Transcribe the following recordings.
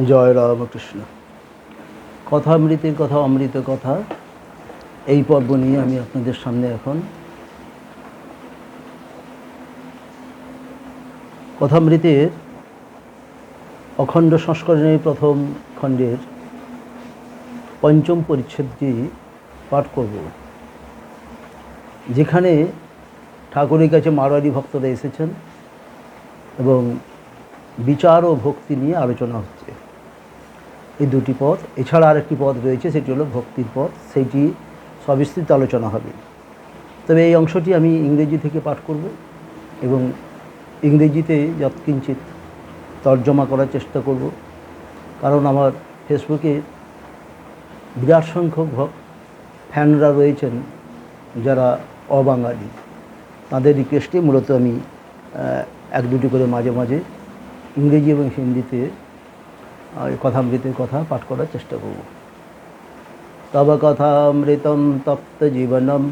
জয় রামকৃষ্ণ। কথামৃতের কথা, অমৃত কথা, এই পর্ব নিয়ে আমি আপনাদের সামনে এখন কথামৃতের অখণ্ড সংস্করণের প্রথম খণ্ডের পঞ্চম পরিচ্ছেদটি পাঠ করব, যেখানে ঠাকুরের কাছে মারোয়ারি ভক্তরা এসেছেন এবং বিচার ও ভক্তি নিয়ে আলোচনা হচ্ছে। এই দুটি পদ, এছাড়া আরেকটি পদ রয়েছে, সেটি হলো ভক্তির পদ, সেইটি সবিস্তৃত আলোচনা হবে। তবে এই অংশটি আমি ইংরেজি থেকে পাঠ করব এবং ইংরেজিতে যৎকিঞ্চিত তর্জমা করার চেষ্টা করব, কারণ আমার ফেসবুকে বিরাট সংখ্যক ফ্যানরা রয়েছেন যারা অবাঙালি। তাদের রিকোয়েস্টে মূলত আমি এক দুটি করে মাঝে মাঝে ইংরেজি এবং হিন্দিতে কথামৃতের কথা পাঠ করার চেষ্টা করব। তব কথামৃতম তপ্ত জীবনম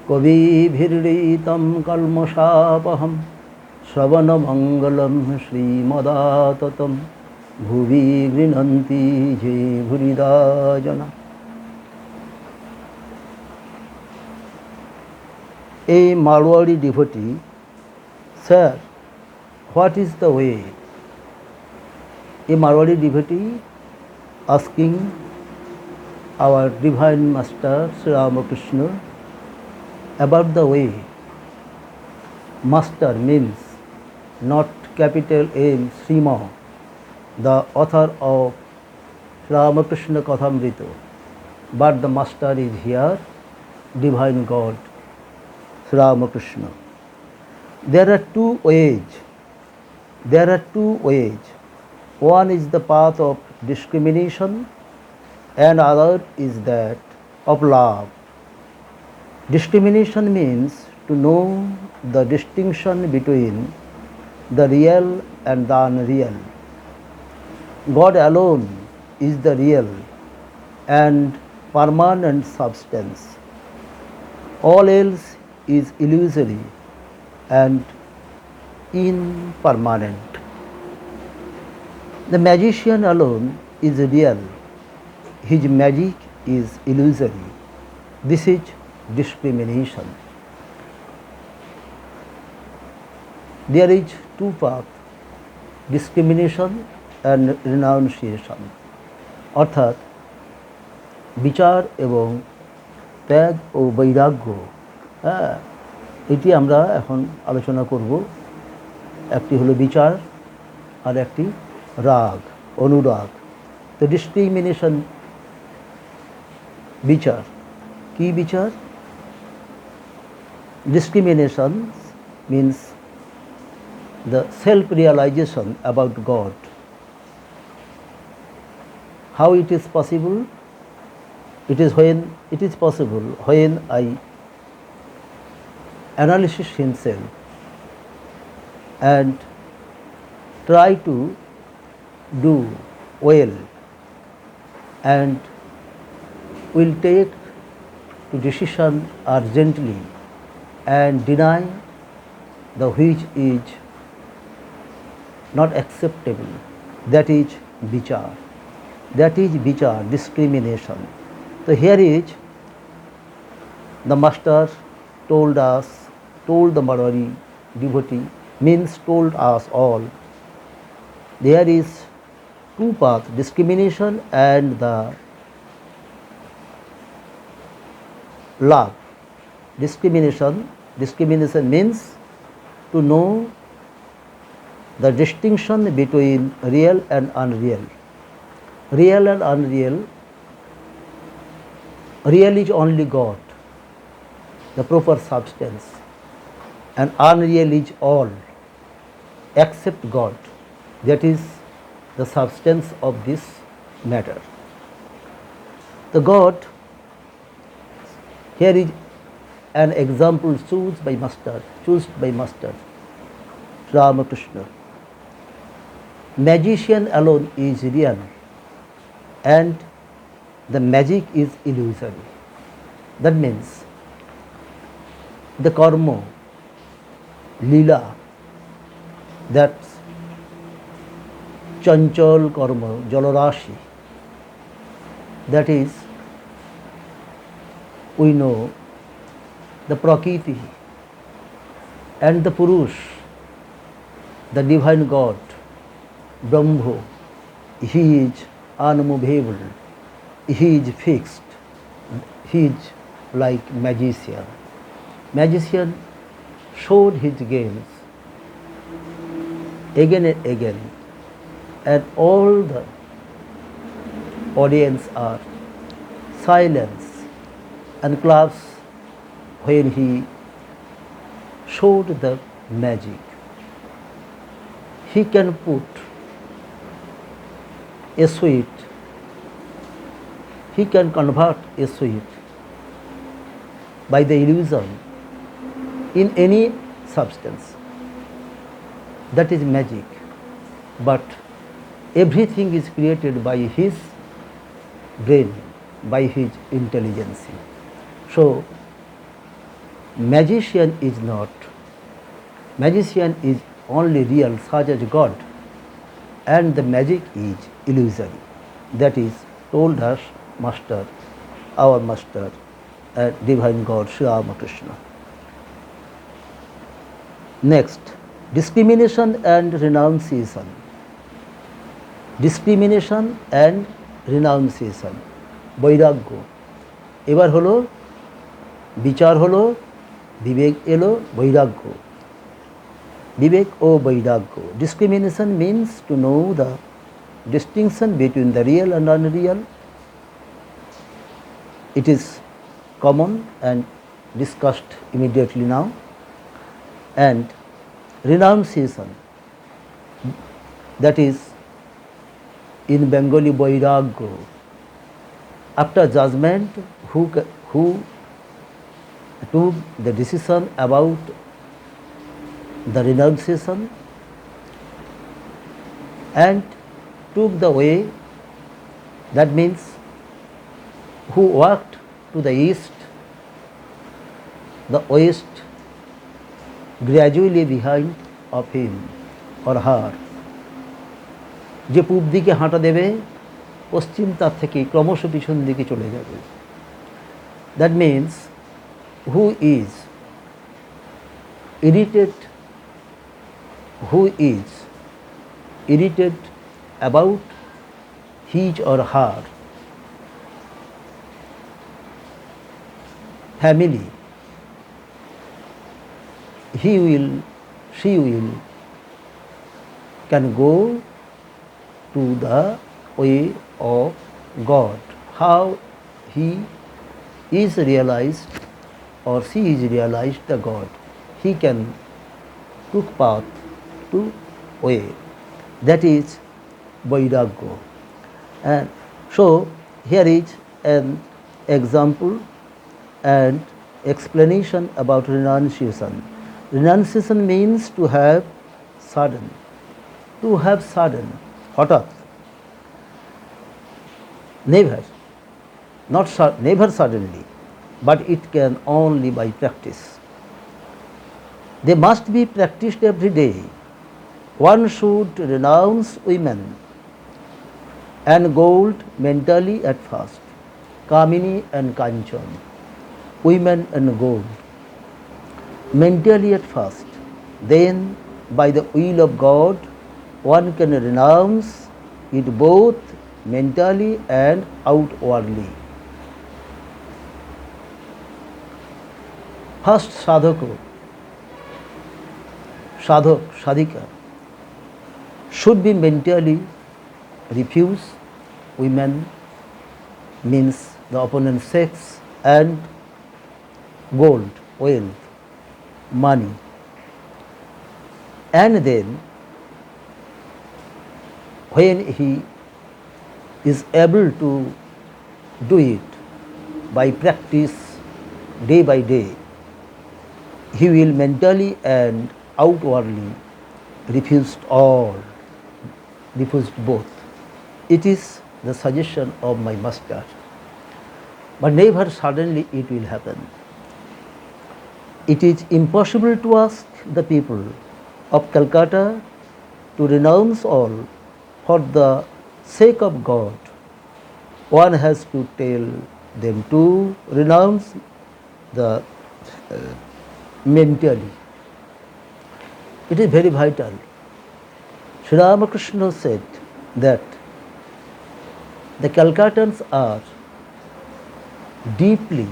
কবিভির্হৃতম কল্মষাপহম শ্রবণমঙ্গলম শ্রীমদাততম ভুবি গৃহন্তি যে ভুরিদা জনা। A Marwari devotee, "Sir, what is the way?" A Marwari devotee asking our divine master Sri Ramakrishna about the way. Master means not capital M Srima, the author of Sri Ramakrishna KATHAMRITER, but the master is here, divine God, Sri Ramakrishna. There are two ways. One is the path of discrimination and other is that of love. Discrimination means to know the distinction between the real and the unreal. God alone is the real and permanent substance. All else is illusory and impermanent. The magician alone is real. His magic is illusory. This is discrimination. There is two paths, discrimination and renunciation. অর্থাৎ বিচার এবং ত্যাগ ও বৈরাগ্য, এটি আমরা এখন আলোচনা করব। একটি হলো বিচার আর একটি রাগ, অনুরাগ। তো ডিসক্রিমিনেশন, বিচার কি? বিচার, discrimination means the self-realization about God. How it is possible? It is possible when I analyze himself and try to do well and will take to decision urgently and deny the which is not acceptable. That is vichar. That is vichar, discrimination. So here is the master told the Marwari devotee, means told us all, there is two paths, discrimination and the love. Discrimination means to know the distinction between real and unreal. Real and unreal. Real is only God, the proper substance, and unreal is all except God. That is the substance of this matter. The God, here is an example chosen by Master Ramakrishna. Magician alone is real and the magic is illusory. That means the karma, lila, that chanchal karma, jalarashi. That is, we know the Prakriti and the Purush, the divine God, Brahma. He is unmovable, he is fixed, he is like magician. Magician showed his games again and again, and all the audience are silence and claps when he showed the magic. He can put a sweet, he can convert a sweet by the illusion in any substance. That is magic. But everything is created by his brain, by his intelligence. So, magician is only real, such as God, and the magic is illusory. That is told us Master, our Master, and Divine God, Sri Ramakrishna. Next, discrimination and renunciation. Discrimination and renunciation, বৈরাগ্য। এবার হলো বিচার, হলো বিবেক, এলো বৈরাগ্য। বিবেক ও বৈরাগ্য। Discrimination means to know the distinction between the real and unreal. It is common and discussed immediately now. And renunciation, that is in Bengali বৈরাগ্য. After judgment, who took the decision about the renunciation and took the way, that means who walked to the east, the west gradually behind of him or her. যে পূব দিকে হাঁটা দেবে, পশ্চিম তার থেকে ক্রমশ পিছন দিকে চলে যাবে। That means who is irritated about his or her family, she will can go to the way of God. How he is realized or she is realized the God, he can took path to way. That is Vairagya. And so here is an example and explanation about renunciation. Renunciation means to have sudden, হঠাৎ, never suddenly, but it can only by practice. They must be practiced every day. One should renounce women and gold mentally at first, Kamini and Kanchan, women and gold, mentally at first. Then by the will of God, one can renounce it both mentally and outwardly. First sadhika should be mentally refuse women, means the opponent sex, and gold, wealth, money. And then when he is able to do it by practice day by day, he will mentally and outwardly refuse both. It is the suggestion of my master. But never suddenly it will happen. It is impossible to ask the people of Calcutta to renounce all for the sake of God, one has to tell them to renounce the mentally. It is very vital. Sri Ramakrishna said that the Calcuttans are deeply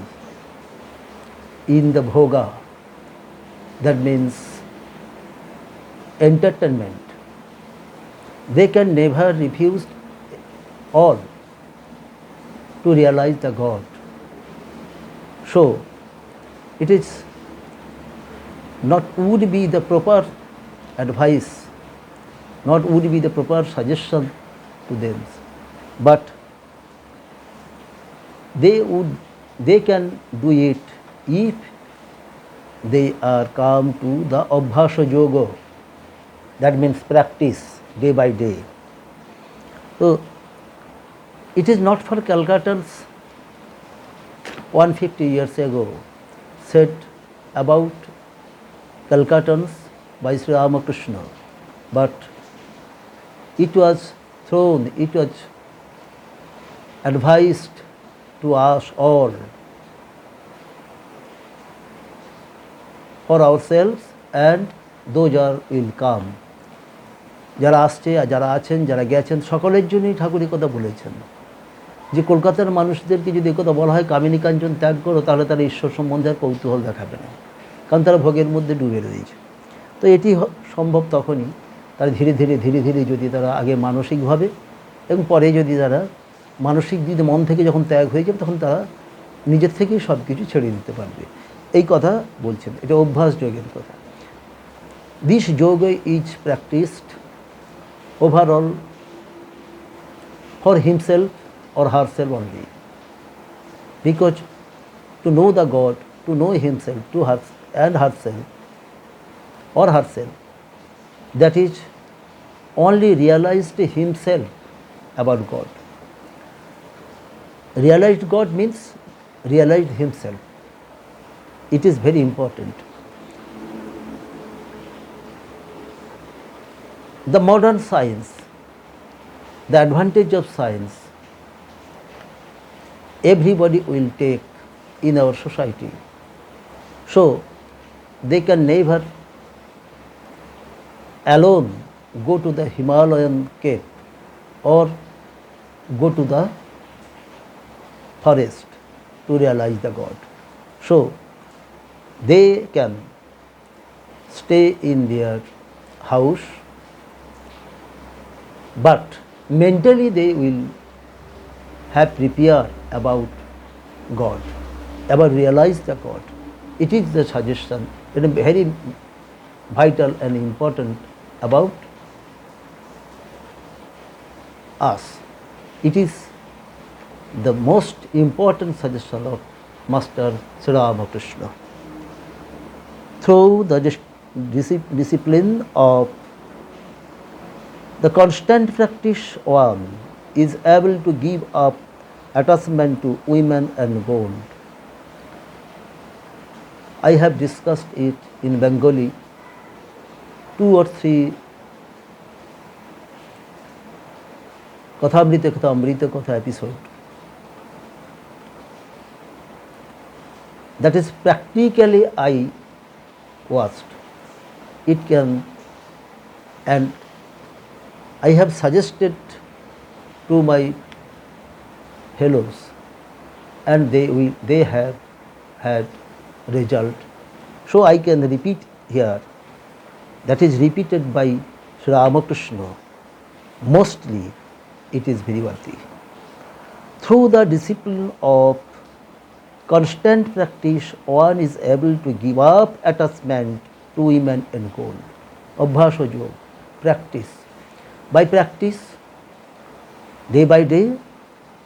in the bhoga, that means entertainment. They can never refuse all to realize the God. So it is not would be the proper advice, not would be the proper suggestion to them, but they can do it if they are come to the abhyasa yoga, that means practice day by day. So it is not for Calcuttans 150 years ago said about Calcuttans by Sri Ramakrishna, but it was thrown, it was advised to us all for ourselves and those are will come. যারা আসছে আর যারা আছেন যারা গেছেন সকলের জন্যই ঠাকুর এই কথা বলেছেন যে কলকাতার মানুষদেরকে যদি কথা বলা হয় কামিনী কাঞ্চন ত্যাগ করো, তাহলে তারা ঈশ্বর সম্বন্ধে আর কৌতূহল দেখাবে না, কারণ তারা ভোগের মধ্যে ডুবে রয়েছে। তো এটি সম্ভব তখনই তারা ধীরে ধীরে ধীরে ধীরে যদি তারা আগে মানসিকভাবে এবং পরে যদি তারা মানসিক দিকে মন থেকে যখন ত্যাগ হয়ে যাবে তখন তারা নিজের থেকেই সব কিছু ছেড়ে দিতে পারবে, এই কথা বলছেন। এটা অভ্যাস যোগের কথা। দিস যোগ is practised overall for himself or herself only, because to know the God, to know himself to her and herself or herself, that is only realized himself about God. Realized God means realized himself. It is very important. The modern science, the advantage of science, everybody will take in our society. So they can never alone go to the Himalayan cave or go to the forest to realize the God. So they can stay in their house, but mentally they will have prepared about God, about realize the God. It is the suggestion, it is very vital and important about us. It is the most important suggestion of Master Sri Ramakrishna. Through the discipline of the constant practice, one is able to give up attachment to women and gold. I have discussed it in Bengali 2 or 3 KATHAMRITER Katha episode. That is practically I watched. It can, and I have suggested to my fellows and they have had result. So I can repeat here, that is repeated by Sri Ramakrishna. Mostly it is very worthy. Through the discipline of constant practice, one is able to give up attachment to women and gold. Abhyasa yoga, practice. By practice, day by day,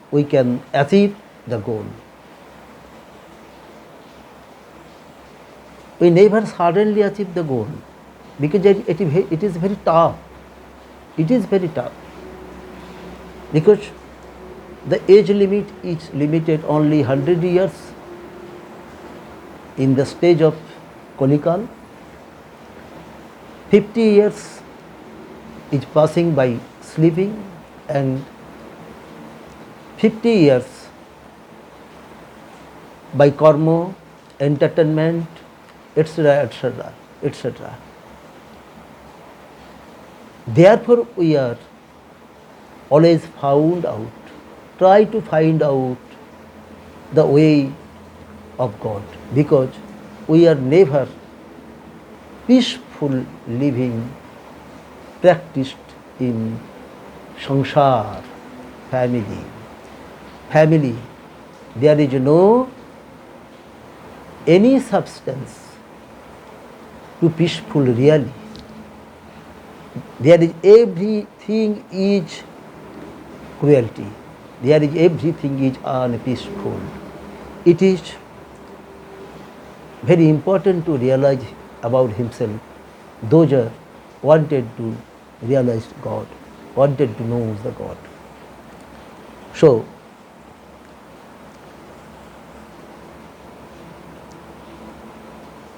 we can achieve the goal. We never suddenly achieve the goal because it is very tough. It is very tough because the age limit is limited only 100 years in the stage of Kolikal. 50 years is passing by sleeping, and 50 years by karma, entertainment, etc., etc., etc. Therefore, we are always try to find out the way of God, because we are never peaceful living practiced in samsara, family. Family, there is no any substance to peaceful really. There is everything is cruelty. There is everything is unpeaceful. It is very important to realize about himself. Those are wanted to realize God, wanted to know the God. So,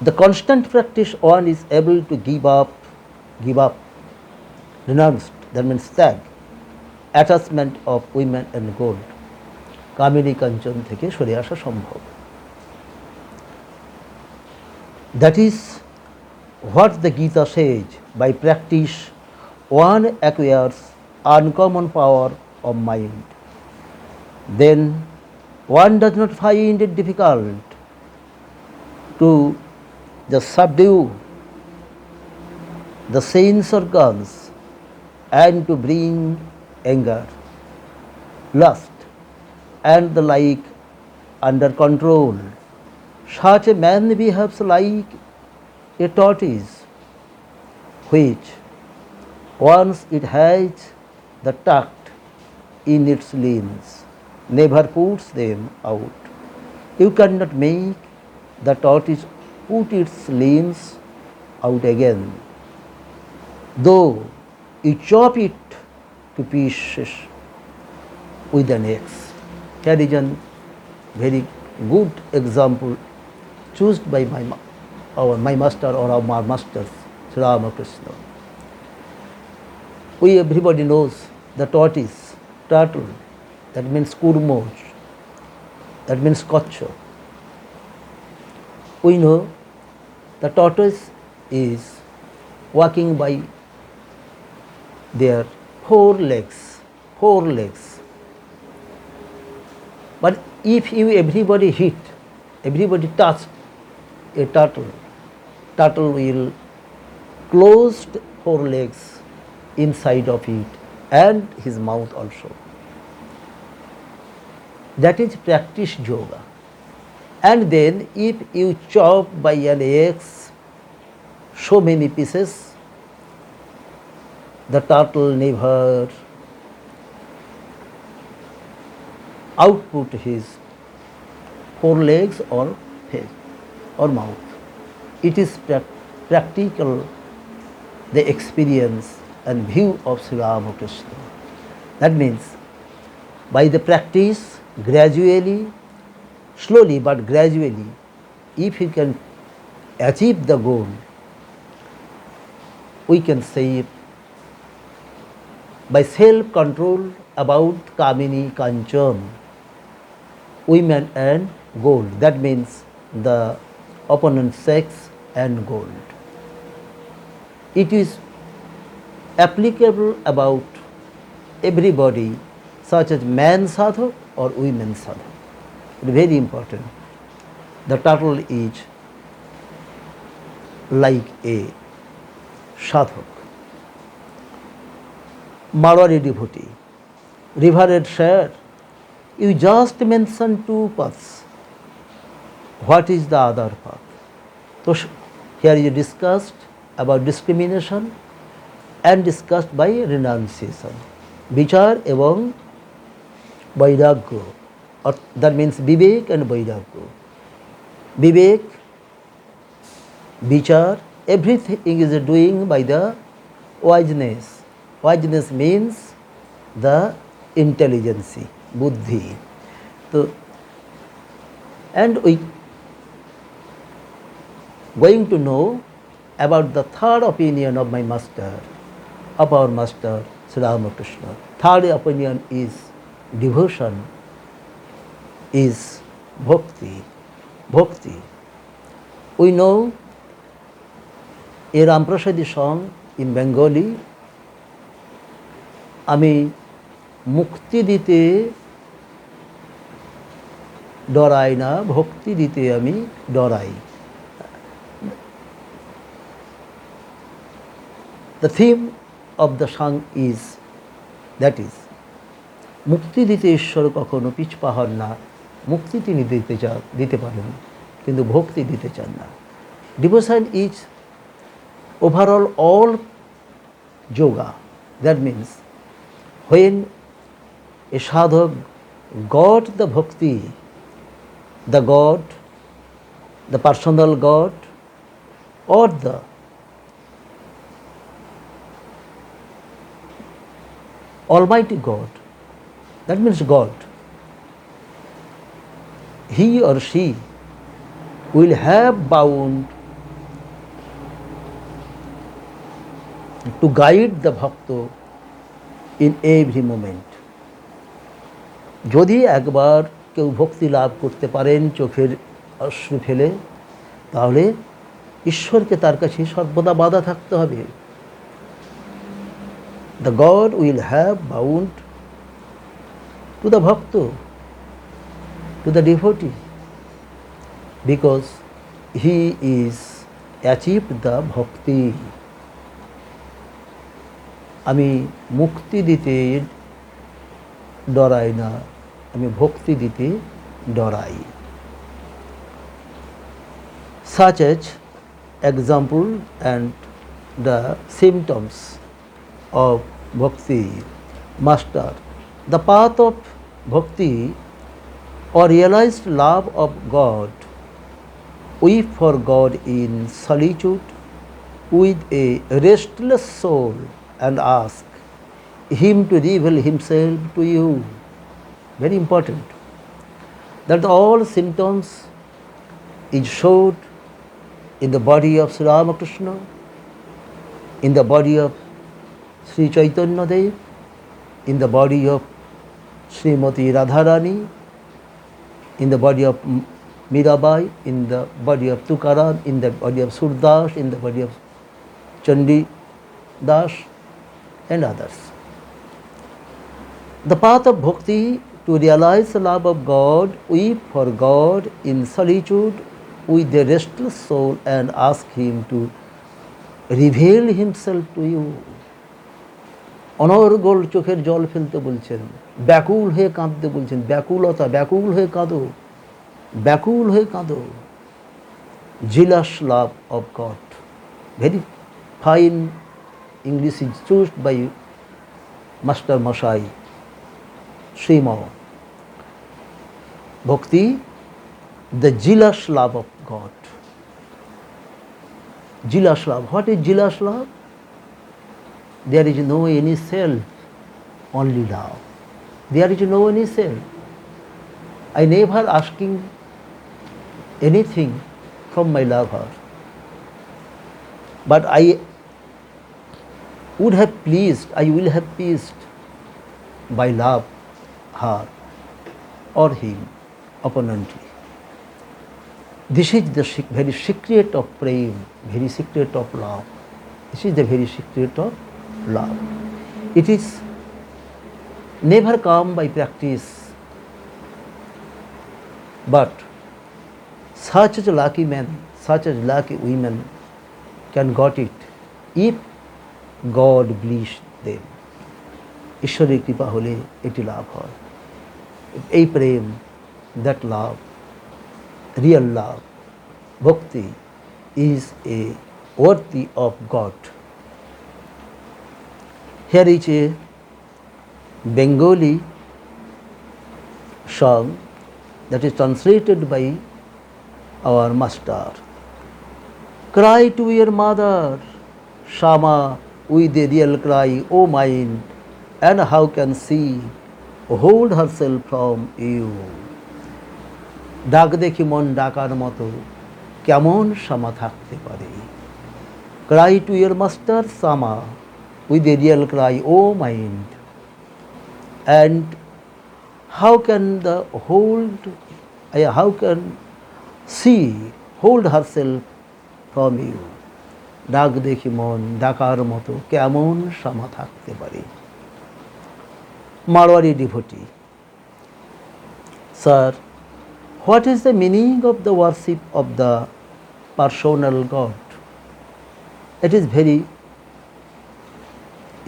the constant practice one is able to give up, renounced, that means tag, attachment of women and gold. কামিনী কাঞ্চন থেকে সরে আসা সম্ভব. That is what the Gita says. By practice, one acquires uncommon power of mind. Then one does not find it difficult to just subdue the sense organs and to bring anger, lust, and the like under control. Such a man behaves like a tortoise, which, once it has the tucked in its limbs, never puts them out. You cannot make the tortoise put its limbs out again, though you chop it to pieces with an axe. Here is a very good example chosen by my master or our masters, Sri Ramakrishna. Everybody knows the tortoise, turtle, that means kurmoj, that means kocho. We know the tortoise is walking by their four legs. But if everybody touch a turtle will close four legs inside of it and his mouth also. That is practice yoga. And then if you chop by an axe so many pieces, the turtle never output his four legs or face or mouth. It is practical, the experience and view of Sri Ramakrishna. That means by the practice, gradually, slowly but gradually, if he can achieve the goal, we can say by self-control about Kamini Kanchan, women and gold. That means the opponent sex and gold. It is applicable about everybody, such as man sadhak or women sadhak. Very important. The turtle is like a sadhak. Marwari devotee, revered sir, you just mentioned two paths. What is the other path? So here you discussed about discrimination and discussed by renunciation. Vichar এবং বৈরাগ্য, that means vivek and বৈরাগ্য. Vivek, vichar, everything is doing by the wiseness. Wiseness means the intelligence, buddhi. So, and we going to know about the third opinion of my master, of our master Sri Ramakrishna. Third opinion is devotion, is bhakti. Bhakti. We know a Ramprasadi song in Bengali, আমি মুক্তি দিতে ডরাই না, ভক্তি দিতে আমি ডরাই। The theme of the song is, that is, মুক্তি দিতে ঈশ্বর কখনো পিছপা হন না। মুক্তি তিনি দিতে পারেন, কিন্তু ভক্তি দিতে চান না। Devotion is overall all yoga. That means when a sadhak got the bhakti, the God, the personal God, or the Almighty God, that means God, he or she will have bound to guide the bhakta in every moment. যদি একবার কেউ ভক্তি লাভ করতে পারেন চোখের অশ্রু ফেলে, তাহলে ঈশ্বরকে তার কাছে সর্বদা বাধা থাকতে হবে। The God will have bound to the bhakta, to the devotee, because he is achieved the bhakti. আমি মুক্তি দিতে ডরাই না, আমি ভক্তি দিতে ডরাই। Such as example and the symptoms of bhakti. Master, the path of bhakti or realized love of God, weep for God in solitude with a restless soul and ask Him to reveal Himself to you. Very important. That all symptoms is showed in the body of Sri Ramakrishna, in the body of Sri Chaitanya Dev, in the body of Srimati Radharani, in the body of Mirabai, in the body of Tukaram, in the body of Surdas, in the body of Chandi Das, and others. The path of bhakti, to realize the love of God, weep for God in solitude with a restless soul and ask Him to reveal Himself to you. অনর্গল চোখের জল ফেলতে বলছেন, ব্যাকুল হয়ে কাঁদতে বলছেন, ব্যাকুলতা, ব্যাকুল হয়ে কাঁদো, ব্যাকুল হয়ে কাঁদো। Jealous love of God. Very fine English is used by Master Masai Srimo. Bhakti, the jealous love of God. Jealous love. What is jealous love? There is no any self, only love. There is no any self. I never asking anything from my lover, but I would have pleased, I will have pleased by love her or him abundantly. This is the very secret of prem, very secret of love. This is the very secret of love. It is never come by practice, but such as lucky men, such as lucky women can got it if God bless them. ঈশ্বরের কৃপা হলে এটি লাভ হয়। এই প্রেম, that love, real love, bhakti is a worthy of God. Here is a Bengali song that is translated by our master. Cry to your mother, Shama, with a real cry, O mine, and how can she hold herself from you? ডাক দেখি মন ডাকার মতো কেমন শ্যামা থাকতে পারে। Cry to your master, Shama, with a real cry, O mind. And how can how can she hold herself from you? ডাক দেখি মন ডাকার মতো কেমন সামা থাকতে পারে। Marwari devotee, Sir, what is the meaning of the worship of the personal God? It is very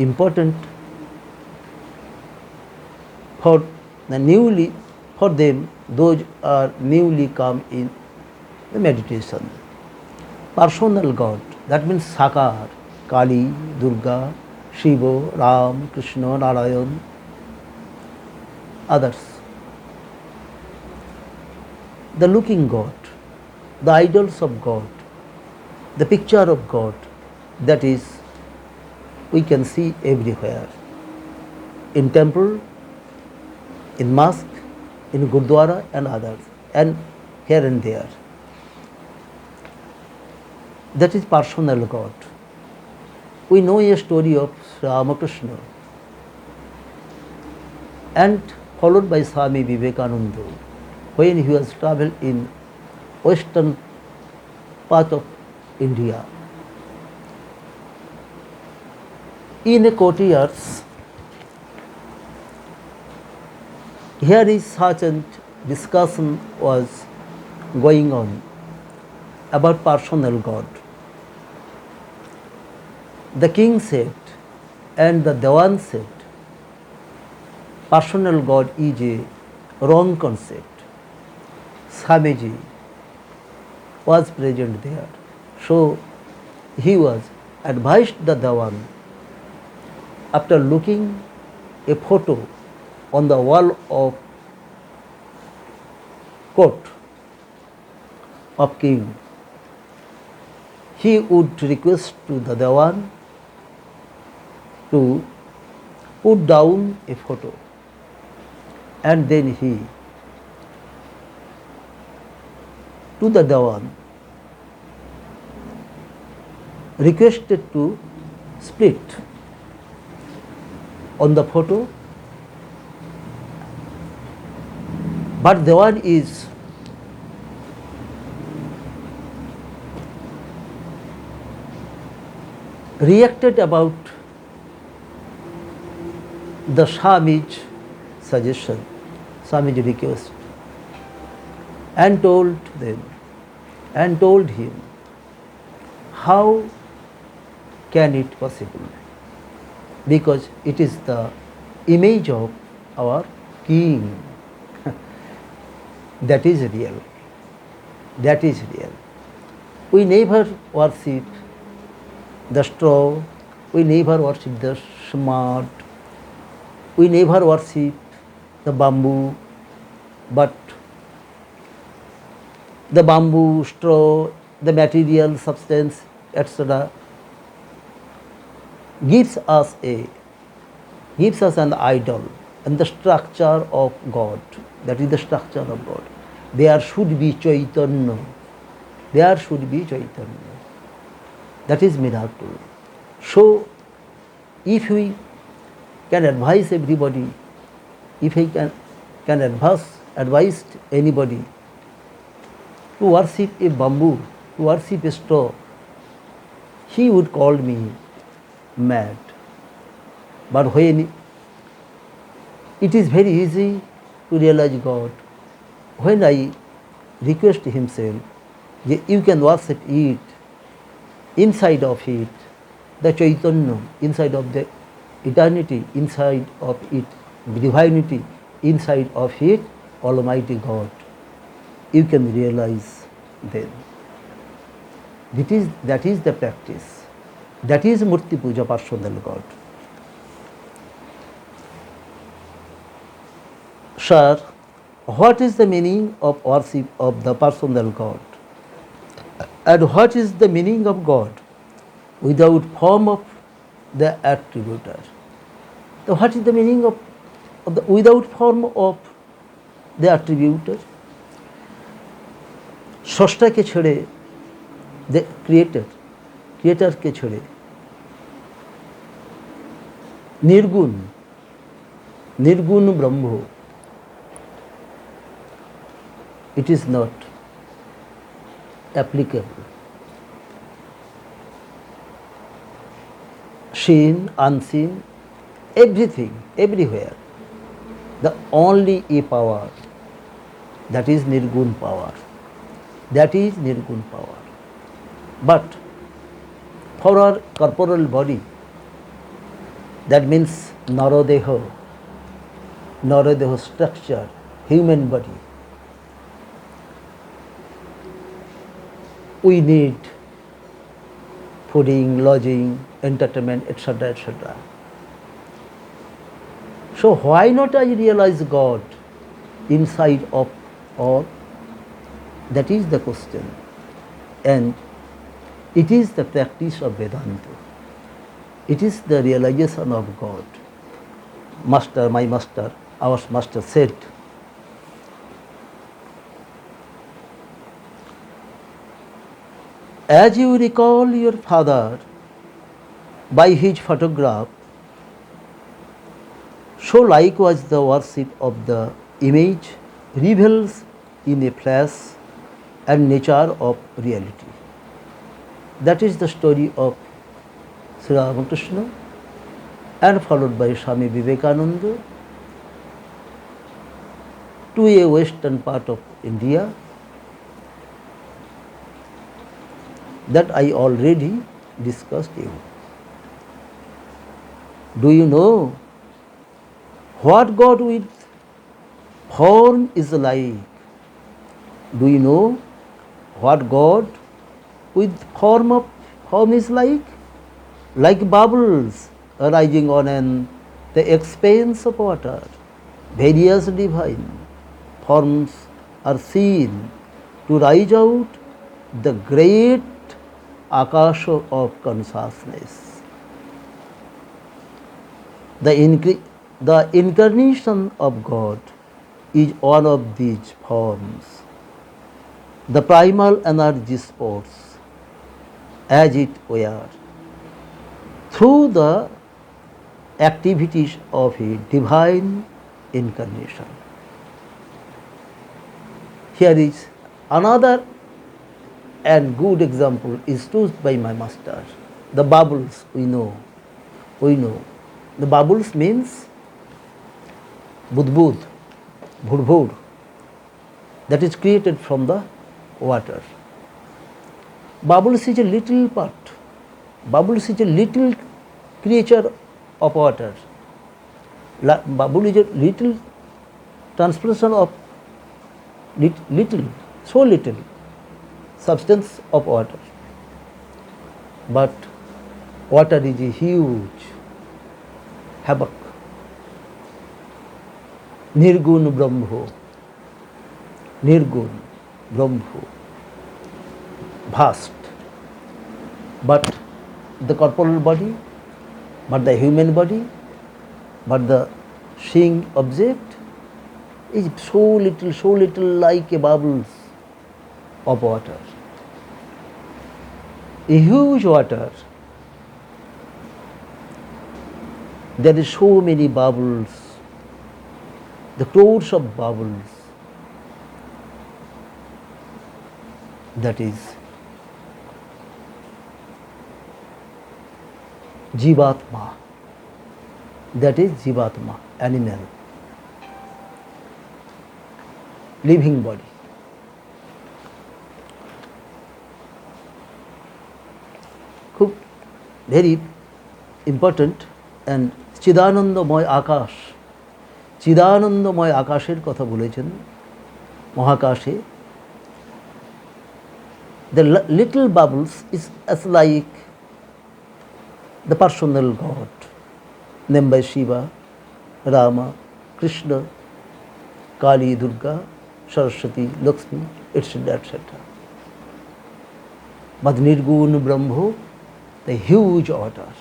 important for them, those are newly come in the meditation. Personal God, that means Sakar, Kali, Durga, Shiva, Ram, Krishna, Narayan, others. The looking God, the idols of God, the picture of God, that is we can see everywhere. In temple, in mosque, in Gurdwara and others, and here and there. That is personal God. We know a story of Ramakrishna and followed by Swami Vivekananda when he was traveled in western part of India. In a courtyard, here is such a discussion was going on about personal God. The king said and the Dewan said, personal God is a wrong concept. Swamiji was present there. So he was advised the Dewan, after looking a photo on the wall of court of king, he would request to the Dewan to put down a photo, and then he to the Dewan requested to split on the photo, but Dewan is reacted about the Swami's suggestion, Swami's request, and told him, how can it possible? Because it is the image of our king. That is real. That is real. We never worship the straw, we never worship the smart, we never worship the bamboo, but the bamboo, straw, the material substance, etc. gives us an idol and the structure of God. That is the structure of God. There should be Chaitanya. There should be Chaitanya. That is miracle. So, if we can advise everybody, if he can advise anybody to worship a bamboo, to worship a straw, he would call me mad. But when it is very easy to realize God, when I request himself, you can worship it, inside of it, the Chaitanya, inside of the eternity, inside of it, divinity, inside of it, Almighty God, you can realize then. That is the practice. That is Murti Puja, personal God. Sir, what is the meaning of worship of the personal God? And what is the meaning of God without form of the attributor? So what is the meaning of the without form of the attributor? স্রষ্টাকে ছেড়ে, the creator কে ছেড়ে Nirgun, Nirgun Brahmo, it is not applicable. Seen, unseen, everything, everywhere. The only a power, that is Nirgun power. That is Nirgun power. But for our corporal body, that means Naradeha structure, human body, we need fooding, lodging, entertainment, etc., etc. So why not I realize God inside of all? That is the question. And it is the practice of Vedanta. It is the realization of God. Master, my master, our master said, as you recall your father by his photograph, so likewise the worship of the image reveals in a flash and nature of reality. That is the story of Sri Ramakrishna, and followed by Swami Vivekananda to a western part of India, that I already discussed you. Do you know what God with form is like? Do you know what God with form is like? Like bubbles arising on the expanse of water, various divine forms are seen to rise out the great akasha of consciousness. The incarnation of God is one of these forms. The primal energy sports as it were through the activities of a divine incarnation. Here is another and good example is used by my master. The bubbles we know. The bubbles means budbud, bhur, that is created from the water. Bubbles is a little part. Bubbles is a little creature of water. Bubble is a little transformation of so little substance of water. But water is a huge havoc. Nirgun Brahmo. Nirgun Brahmo. Vast. But the corporal body, but the human body, but the seeing object is so little like a bubbles of water. A huge water, there is so many bubbles, the crores of bubbles. That is Jivatma. That is Jivatma, animal, living body. Very important. And চিদানন্দময় আকাশ, চিদানন্দময় আকাশের কথা বলেছেন মহাকাশে। The little bubbles is as like the personal God named by Shiva, Rama, Krishna, Kali, Durga, Saraswati, Lakshmi, etc., etc. But Nirgun Brahmo, the huge order,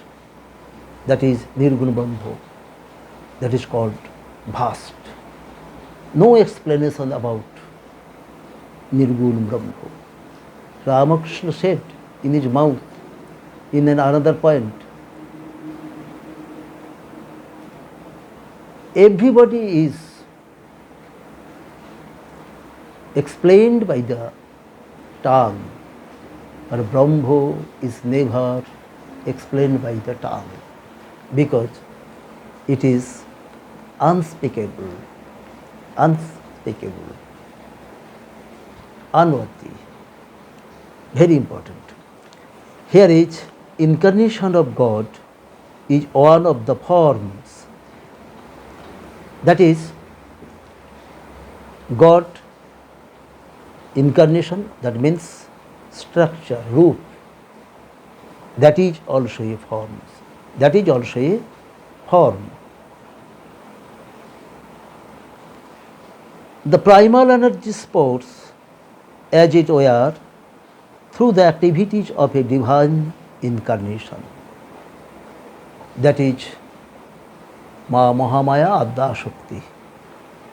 that is Nirgun Brahmo, that is called vast. No explanation about Nirgun Brahmo. Ramakrishna said in his mouth, in another point, everybody is explained by the tongue, but Brahmo is never explained by the tongue because it is unspeakable, unspeakable, unworthy. Very important. Here is incarnation of God is one of the forms. That is, God incarnation, that means structure, root. That is also a form. That is also a form. The primal energy sports, as it were, through the activities of a divine incarnation. That is Ma Mahamaya Adda Shakti.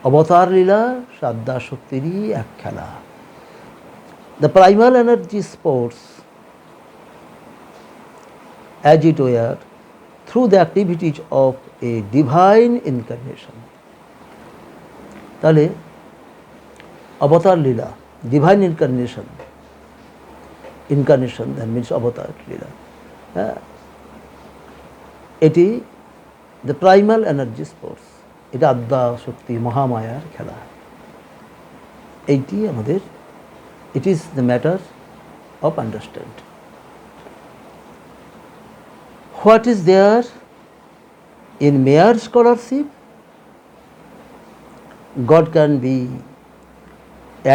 Avatar Lila Shadda Shaktiri Akkhala. The primal energy sports, as it were, through the activities of a divine incarnation. তাহলে অবতার লীলা, divine incarnation, incarnation that means অবতার লীলা, হ্যাঁ, এটি the primal energy sports, এটা আদ্যা শক্তি মহামায়ার খেলা। এইটি আমাদের, it is the matter of understand. What is there in mere scholarship? God can be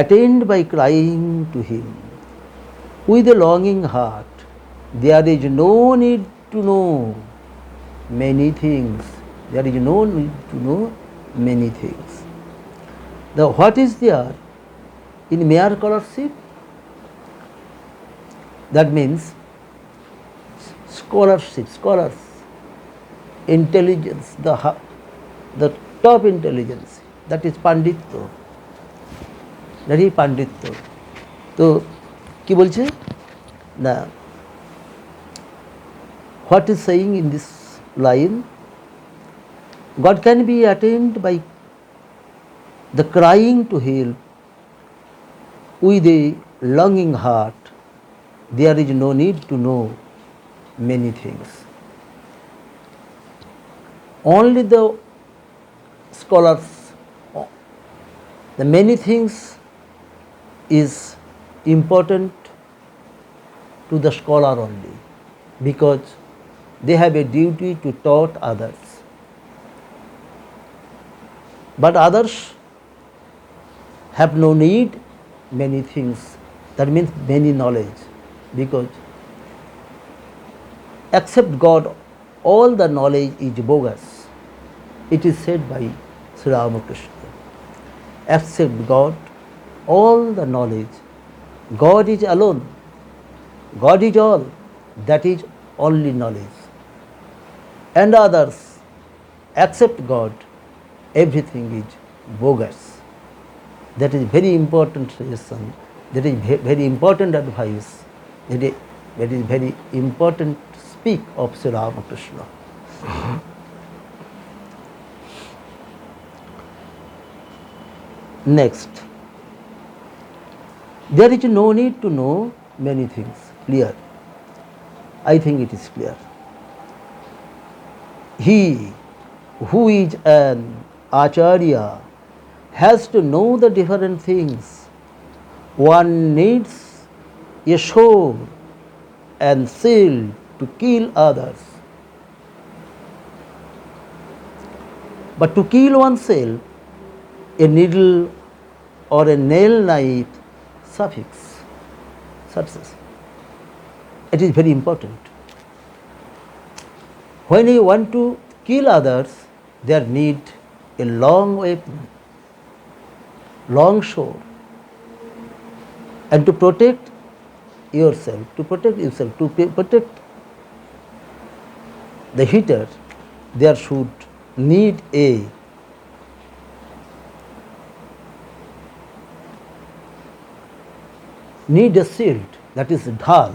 attained by crying to Him with a longing heart. There is no need to know many things. There is no need to know many things. The what is there in mere scholarship? That means scholarship, scholars, intelligence, the top intelligence. That is পাণ্ডিত্য, that is পাণ্ডিত্য। তো কি বলছে না, what is saying in this line? God can be attained by the crying to help with a longing heart. There is no need to know many things. Only the scholars, the many things is important to the scholar only, because they have a duty to taught others. But others have no need many things, that means many knowledge, because except God all the knowledge is bogus. It is said by Sri Ramakrishna. Except God, all the knowledge, God is alone, God is all, that is only knowledge. And others, except God, everything is bogus. That is very important suggestion, that is very important advice, that is very important speak of Sri Ramakrishna. Next, there is no need to know many things. Clear? I think it is clear. He who is an acharya has to know the different things. One needs a sword and shield to kill others. But to kill oneself, a needle or a nail knife success. It is very important. When you want to kill others, there need a long weapon, long sword, and to protect yourself, to protect the hitter, there should need a shield, that is dhal,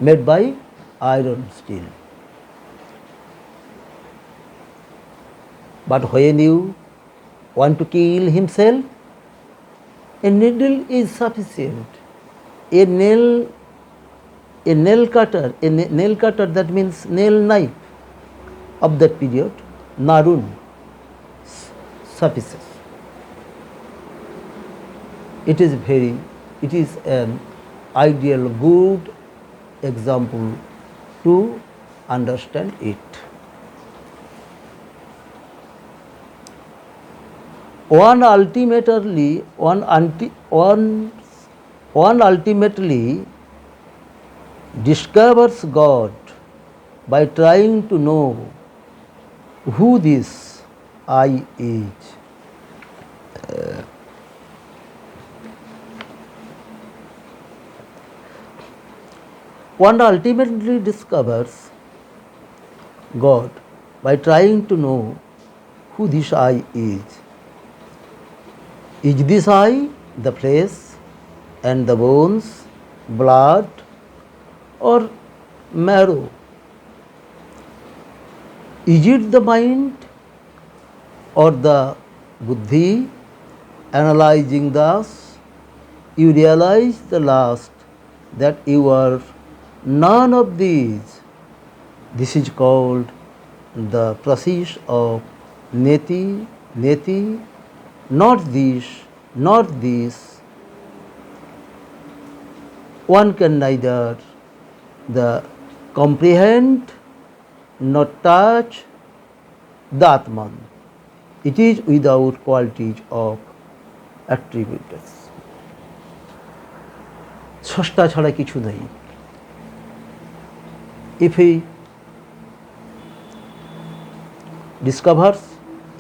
made by iron steel. But when you want to kill himself, a needle is sufficient. A nail cutter, nail cutter, that means nail knife of that period, narun, suffices. It is an ideal, good example to understand it. One ultimately discovers God by trying to know who this I is. One ultimately discovers God by trying to know who this I is. Is this I the flesh and the bones, blood, or marrow? Is it the mind or the buddhi? Analyzing thus, you realize the last, that you are none of these. This is called the process of neti, not this, not this. One can neither the comprehend nor touch the Atman. It is without qualities of attributes. স্রষ্টা ছাড়া কিছু নেই. If he discovers,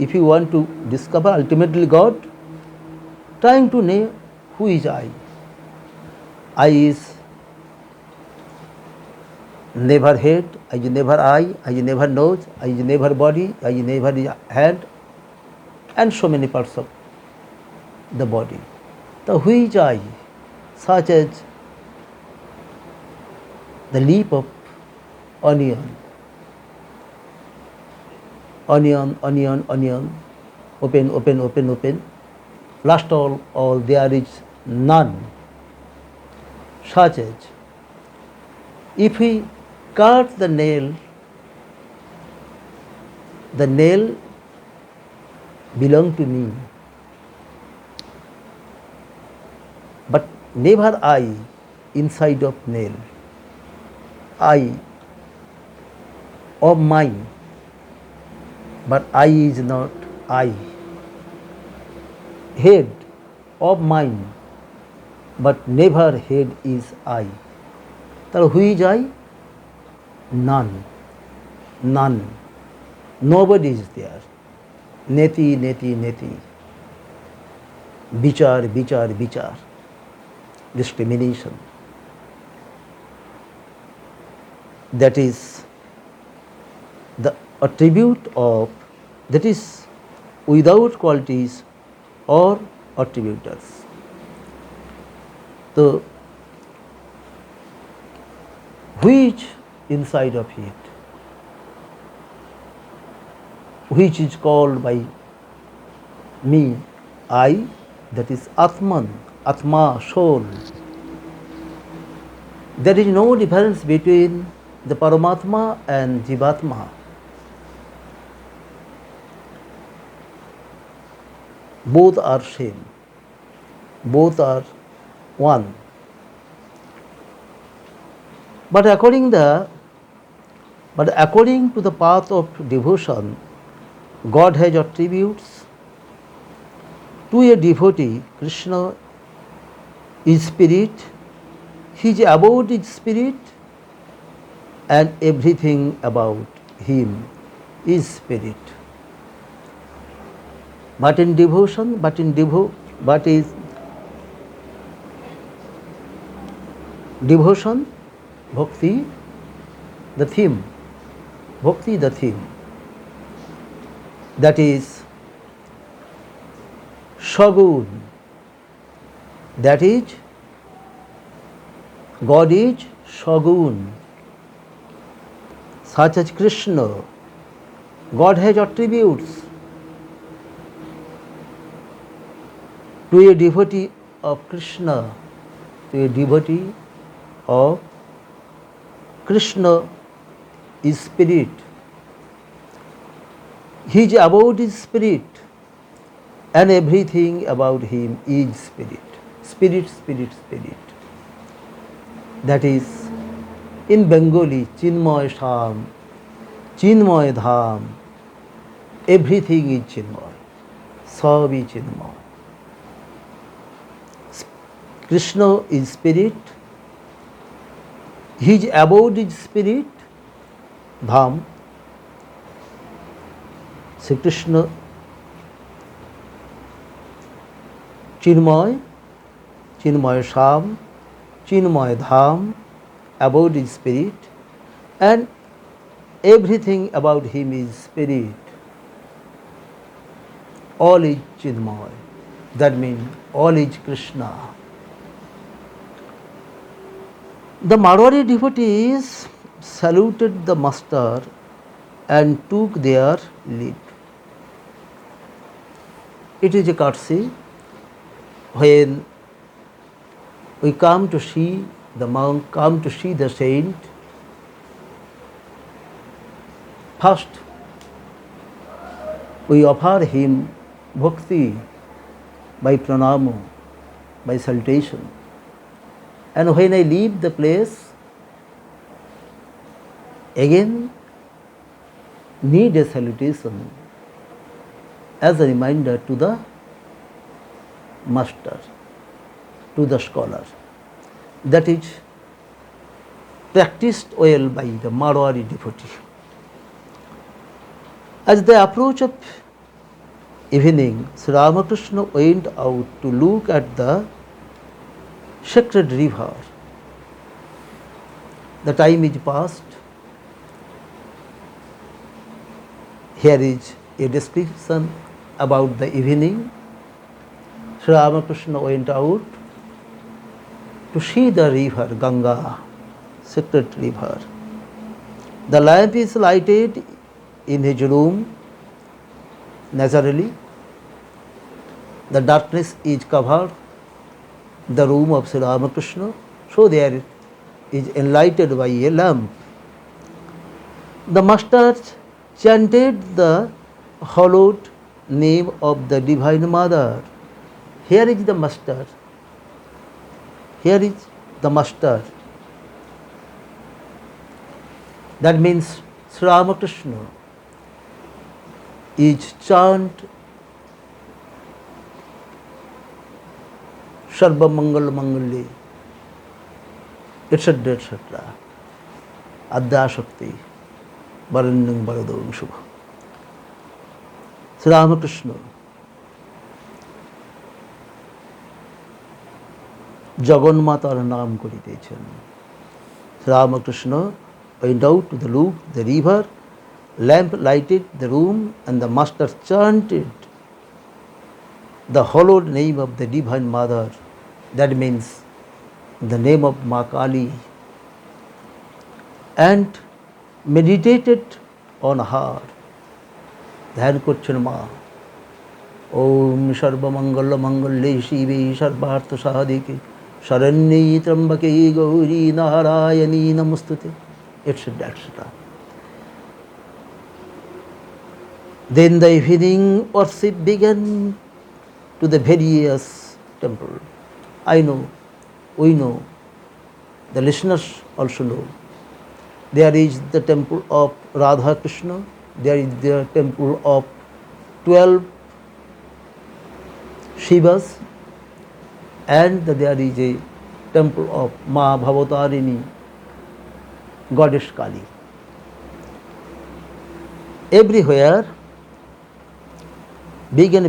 if you want to discover ultimately God, trying to know who is I. I is never head, I is never eye, I is never nose, I is never body, I is never hand, and so many parts of the body. The who is I, such as the leaf of onion, open. Last all there is none. Such as, if we cut the nail belong to me, but never I inside of nail. I of mine, but I is not I. Head of mine, but never head is I. So who is I? None. Nobody is there. Neti. Vichar. Discrimination. That is the attribute of, that is without qualities or attributors. So, which inside of it, which is called by me I, that is Atman, Atma, soul. There is no difference between the Paramatma and Jivatma. Both are same. Both are one. But according to the path of devotion, God has attributes. To a devotee, Krishna is spirit, his abode is spirit, and everything about him is spirit. But in devotion, devotion, bhakti, the theme. Bhakti, the theme. That is Shagun. That is, God is Shagun. Such as Krishna, God has attributes. To a devotee of Krishna, to a devotee of Krishna is spirit. He is about his spirit, and everything about him is spirit. Spirit, spirit, spirit. That is in Bengali, Chinmay Sham, Chinmay Dham. Everything is Chinmay. Sab is Chinmay. Krishna is spirit. He is about his spirit, Dham. Sri Krishna, Chinmay, Chinmay Sham, Chinmay Dham, about his spirit, and everything about him is spirit. All is Chinmay. That means all is Krishna. The Marwari devotees saluted the master and took their leave. It is a courtesy when we come to see the monk, come to see the saint. First, we offer him bhakti by pranama, by salutation. And when I leave the place, again need a salutation as a reminder to the master, to the scholar. That is practiced well by the Marwari devotee. As they approach of evening, Sri Ramakrishna went out to look at the sacred river. The time is past. Here is a description about the evening. Sri Ramakrishna went out to see the river Ganga, sacred river. The lamp is lighted in his room. Naturally, the darkness is covered the room of Sri Ramakrishna, so there is enlightened by a lamp. The master chanted the hallowed name of the Divine Mother. Here is the master. Here is the master. That means Sri Ramakrishna is chant Sarva Mangal Mangali, etc., etc. Adya Shakti, Varanyam Varadam Shubha. Sri Ramakrishna, জগন্মাতার নাম করিতেছেন। Ramakrishna went out to the loop, the river, lamp lighted the room, and the master chanted the hallowed name of the Divine Mother. That means the name of Ma Kali, and meditated on her. ধ্যান করছেন মা। ওম সর্বমঙ্গল মঙ্গলে শিবে সর্বার্থ সাধিকে শরণ্যে ত্র্যম্বকে গৌরী নারায়ণী নমস্তুতে, etc., etc. Then the evening worship began to the various temples. I know, we know, the listeners also know. There is the temple of Radha Krishna, there is the temple of 12 Shivas, and there is a temple of Ma Bhavatarini, Goddess Kali. Everywhere began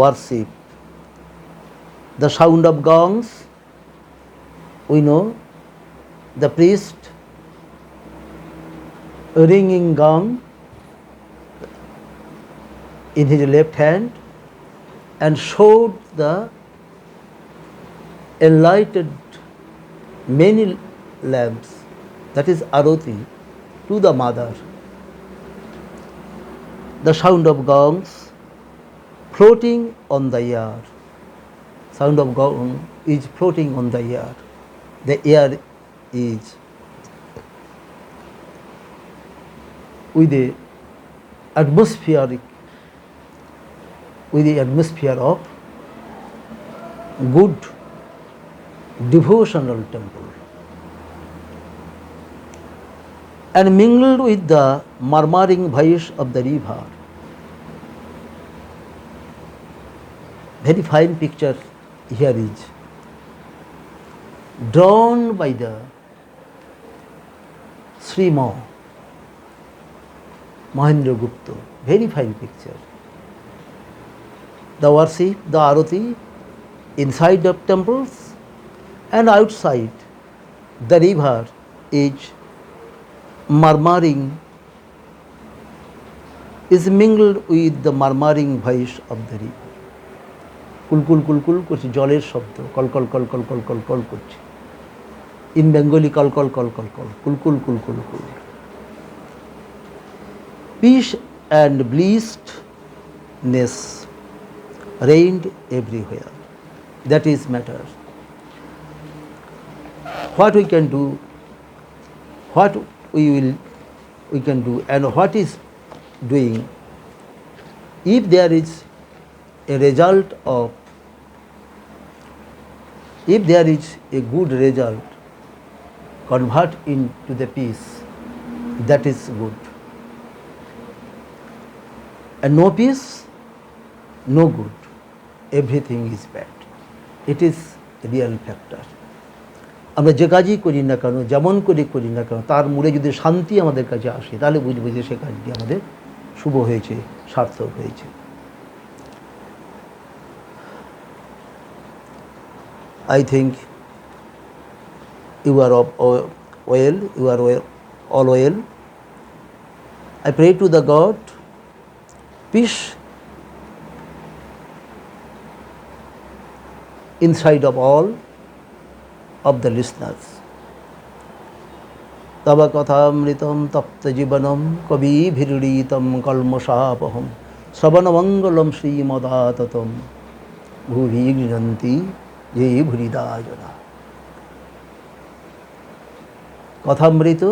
worship. The sound of gongs, we know, the priest ringing gong in his left hand and showed the enlightened many lamps, that is arati, to the mother. The sound of gongs floating on the air. Sound of gong is floating on the air. The air is with the atmospheric, with the atmosphere of good devotional temple, and mingled with the murmuring voice of the river. Very fine picture here is drawn by the Srima Mahendra Gupta. Very fine picture. The worship, the arati inside the temples and outside the river is murmuring, is mingled with the murmuring voice of the river. কুলকুল কুলকুল করছে, জলের শব্দ, কলকল কলকল কলকল কল করছে। In Bengali কলকল কলকল কল, কুলকুল কুলকুল কুল। Peace and blessedness reigned everywhere. That is matter. What we can do, what we can do, and what is doing, if there is a result of, if there is a good result, convert into the peace, that is good. And no peace, no good. Everything is bad. It is a real factor. আমরা যে কাজই করি না কেন, যেমন করে করি না কেন, তার মূলে যদি শান্তি আমাদের কাছে আসে, তাহলে বুঝবো যে সে কাজটি আমাদের শুভ হয়েছে, সার্থক হয়েছে। I think you are well, you are all well. I pray to the God, peace inside of all of the listeners. Tava kathamritam tapta jivanam kavi bhiritam kalmasapaham savanamangalam srimadatam bhuvi grinanti ye bhuridajana. Kathamrita,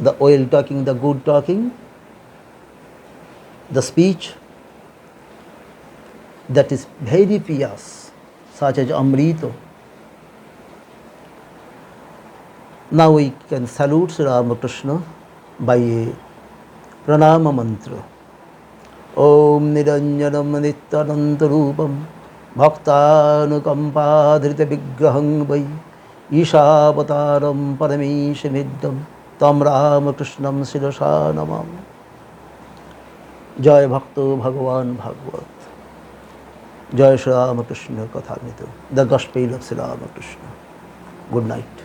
the oil talking, the good talking, the speech that is very pious, such as Amrita. Now we can salute Sri Ramakrishna by a pranama mantra. Om Niranjanam Nityanantarupam Bhaktanukampadhrita Vigraham Vai Ishavataram Parameshamidam Tam Ramakrishnam Sirasa Namam. Jai Bhakto Bhagavan Bhagavad. Jai Sri Ramakrishna Kathamrita. The Gospel of Sri Ramakrishna. Good night.